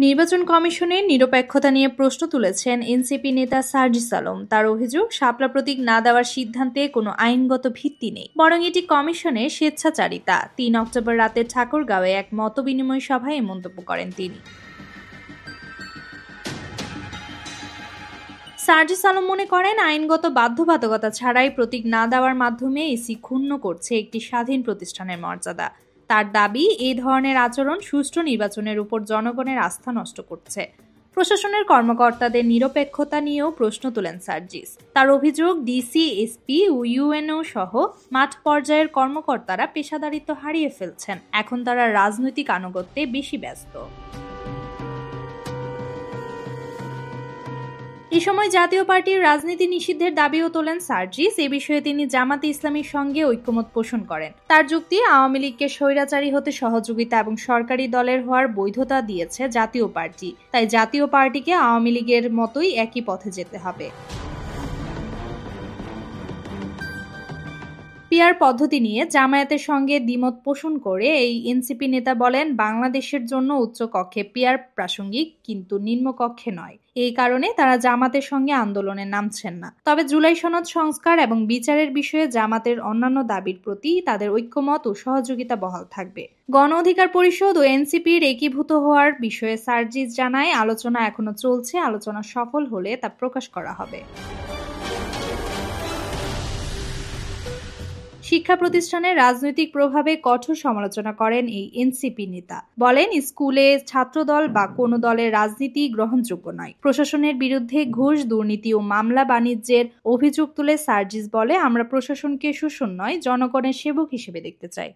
নির্বাচন কমিশনের নিরপেক্ষতা নিয়ে প্রশ্ন তুলেছেন এনসিপি নেতা সার্জিস আলম। তার অভিযোগ, শাপলা প্রতীক না দেওয়ার সিদ্ধান্তে কোনো আইনগত ভিত্তি নেই, বরং এটি কমিশনের স্বেচ্ছাচারিতা। ৩ অক্টোবর রাতে ঠাকুরগাঁওয়ে এক মতবিনিময় সভায় এ মন্তব্য করেন তিনি। সার্জিস আলম মনে করেন, আইনগত বাধ্যবাধকতা ছাড়াই প্রতীক না দেওয়ার মাধ্যমে ইসি ক্ষুণ্ণ করছে একটি স্বাধীন প্রতিষ্ঠানের মর্যাদা। তার দাবি, এই ধরনের আচরণ সুষ্ঠু নির্বাচনের উপর জনগণের আস্থা নষ্ট করছে। প্রশাসনের কর্মকর্তাদের নিরপেক্ষতা নিয়েও প্রশ্ন তোলেন সার্জিস। তার অভিযোগ, ডিসি, এসপি ও ইউএনও সহ মাঠ পর্যায়ের কর্মকর্তারা পেশাদারিত্ব হারিয়ে ফেলছেন। এখন তারা রাজনৈতিক আনুগত্যে বেশি ব্যস্ত। এ সময় জাতীয় পার্টির রাজনীতি নিষিদ্ধের দাবিও তোলেন সার্জিস। এ বিষয়ে তিনি জামাতে ইসলামীর সঙ্গে ঐক্যমত পোষণ করেন। তার যুক্তি, আওয়ামী লীগকে স্বৈরাচারী হতে সহযোগিতা এবং সরকারি দলের হওয়ার বৈধতা দিয়েছে জাতীয় পার্টি, তাই জাতীয় পার্টিকে আওয়ামী লীগের মতোই একই পথে যেতে হবে। পিআর পদ্ধতি নিয়ে জামায়াতের সঙ্গে দ্বিমত পোষণ করে এই এনসিপি নেতা বলেন, বাংলাদেশের জন্য উচ্চ কক্ষে পিআর প্রাসঙ্গিক, কিন্তু নিম্নকক্ষে নয়। এই কারণে তারা জামাতের সঙ্গে আন্দোলনে নামছেন না। তবে জুলাই সনদ সংস্কার এবং বিচারের বিষয়ে জামাতের অন্যান্য দাবির প্রতি তাদের ঐক্যমত ও সহযোগিতা বহাল থাকবে। গণ অধিকার পরিষদ ও এনসিপির একীভূত হওয়ার বিষয়ে সার্জিস জানায়, আলোচনা এখনো চলছে। আলোচনা সফল হলে তা প্রকাশ করা হবে। শিক্ষা প্রতিষ্ঠানের রাজনৈতিক প্রভাবে কঠোর সমালোচনা করেন এই এনসিপি নেতা। বলেন, স্কুলে ছাত্রদল বা কোনো দলের রাজনীতি গ্রহণযোগ্য নয়। প্রশাসনের বিরুদ্ধে ঘুষ, দুর্নীতি ও মামলা বাণিজ্যের অভিযোগ তুলে সার্জিস বলে, আমরা প্রশাসনকে শোষণ নয়, জনগণের সেবক হিসেবে দেখতে চাই।